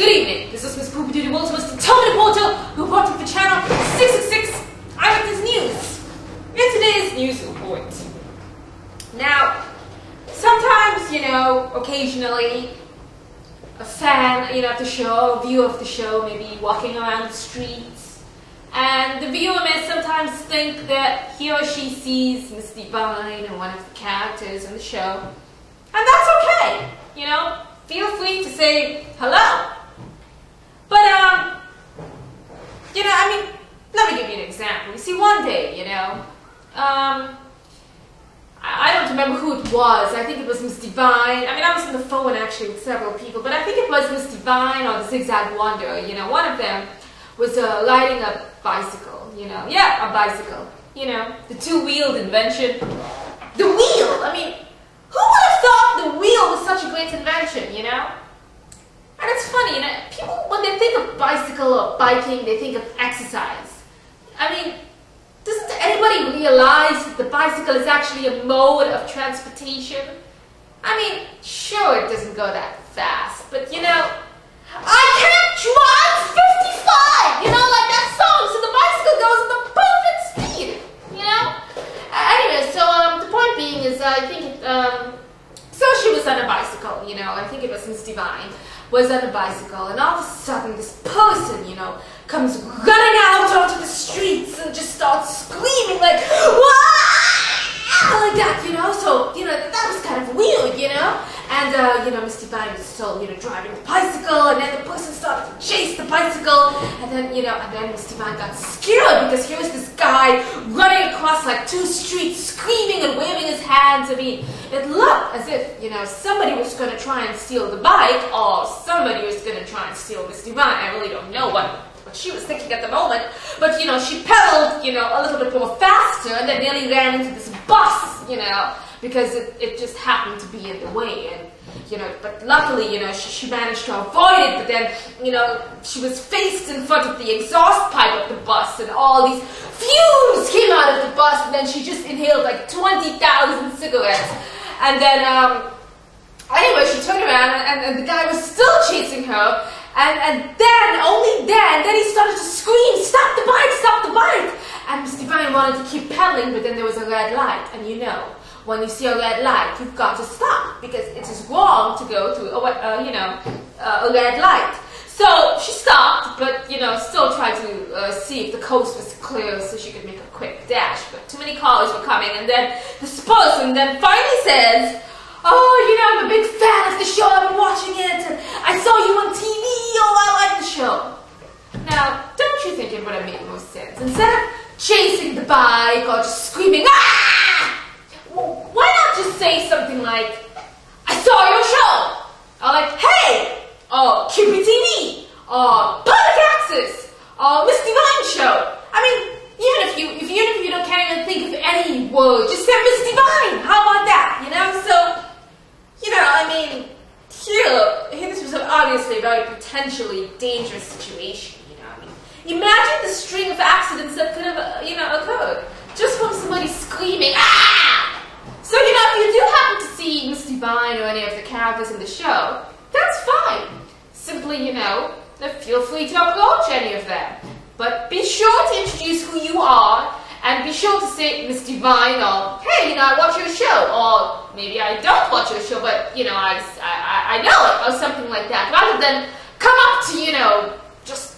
Good evening. This is Miss Poopee Doodee, world's most determined reporter, reporting for channel 666 Eyewitness News. In today's news report. Now, sometimes, occasionally, a fan, of the show, a viewer of the show, may be walking around the streets, and the viewer may sometimes think that he or she sees Miss Divine or one of the characters in the show, and that's okay. Feel free to say hello. But, let me give you an example. You see, one day, I don't remember who it was. I think it was Miss Divine. I was on the phone actually with several people, but I think it was Miss Divine or the Zigzag Wonder. One of them was riding a bicycle, Yeah, a bicycle. The two-wheeled invention. The wheel! Who would have thought the wheel was such a great invention, And it's funny, people, when they think of bicycle or biking, they think of exercise. Doesn't anybody realize that the bicycle is actually a mode of transportation? Sure, it doesn't go that fast, but I can't drive 55! Like that song, so the bicycle goes at the perfect speed, Anyway, so the point being is, I think, so she was on a bicycle, I think it was Miss Divine, was on a bicycle, and all of a sudden this person, comes running out onto the streets and just starts screaming like, "Wah!" like that, so, that was kind of weird, and, Miss Divine was still, driving the bicycle, and then the person started to chase the bicycle, and then, and then Miss Divine got scared, because here was this guy running across, like, 2 streets, screaming and waving his hands. It looked as if, somebody was going to try and steal the bike, or somebody was going to try and steal Miss Divine. I really don't know what she was thinking at the moment, but, she pedaled, a little bit more faster, and then nearly ran into this bus, because it just happened to be in the way, and, but luckily, she managed to avoid it, but then, she was faced in front of the exhaust pipe of the bus, and all these fumes came out of the bus, and then she just inhaled like 20,000 cigarettes, and then, anyway, she turned around, and the guy was still chasing her, and then, only then he started to scream, "Stop the bike, stop the bike!" And Miss Divine wanted to keep pedaling, but then there was a red light, and when you see a red light, you've got to stop, because it is wrong to go through a red light. So she stopped, but, still tried to see if the coast was clear so she could make a quick dash, but too many cars were coming, and then this person then finally says, "Oh, I'm a big fan of the show, I've been watching it, and I saw you on TV, I like the show." Now, don't you think it would have made more sense? Instead of chasing the bike or just screaming, "Ah!" Why not just say something like, "I saw your show," or like, "Hey," or "QPTV," or "Public Access," or "Miss Divine Show." Even if you can't even think of any word, just say Miss Divine. How about that? Here this was obviously a very potentially dangerous situation. Imagine the string of accidents that could have, occurred just from somebody screaming, "Ah!" So, if you do happen to see Miss Divine or any of the characters in the show, that's fine. Simply, feel free to approach any of them. But be sure to introduce who you are, and be sure to say Miss Divine, or, "Hey, I watch your show," or maybe I don't watch your show, but, I know it, or something like that, rather than come up to, just,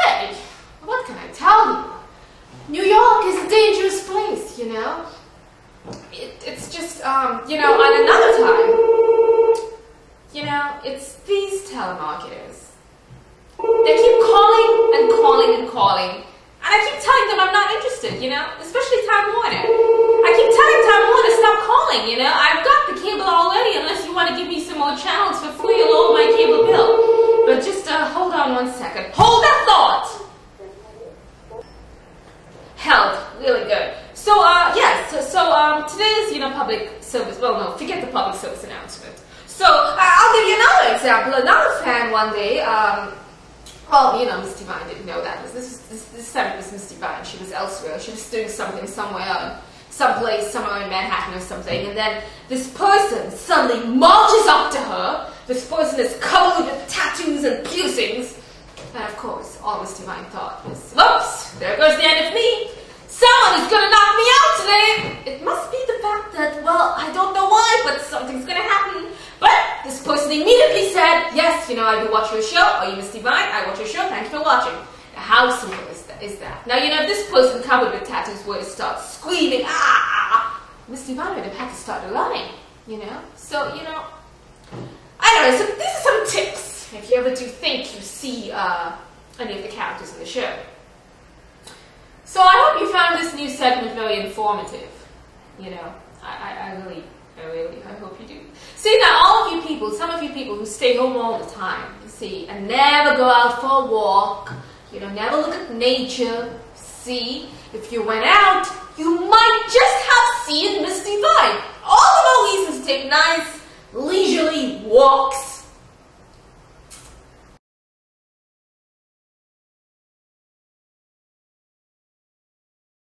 "Hey, what can I tell you? New York is a dangerous place, It's just, on another time, it's these telemarketers. They keep calling and calling and calling, and I keep telling them I'm not interested, especially Time Warner. I keep telling Time Warner, stop calling, I've got the cable already, unless you want to give me some more channels for free or lower my cable bill. But just, hold on one second. Hold that thought! Help, really good. So, yes, today's, public service, well, no, forget the public service announcement. So, I'll give you another example. Another fan one day, Miss Divine didn't know that. This time it was Miss Divine. She was elsewhere. She was doing something somewhere, someplace, somewhere in Manhattan or something. And then this person suddenly marches up to her this person is covered with tattoos and piercings. And of course, all Miss Divine thought was, whoops, there goes the end of me. Someone is going to knock me out today. It must be the fact that, well, I don't know why, but something's going to happen. But this person immediately said, yes, you know, I do watch your show. Are you Miss Divine? I watch your show. Thank you for watching. Now, how simple is that? Now, you know, if this person covered with tattoos were to start screaming, Miss Divine would have had to start running, you know? So, you know, I don't know, so these are some tips if you ever do think you see any of the characters in the show. So I hope you found this new segment very informative. You know, I hope you do. See, now all of you people, some of you people who stay home all the time, you see, and never go out for a walk, you know, never look at nature, see, if you went out, you might just have seen Miss Divine. All the more reasons to take nice, leisurely walks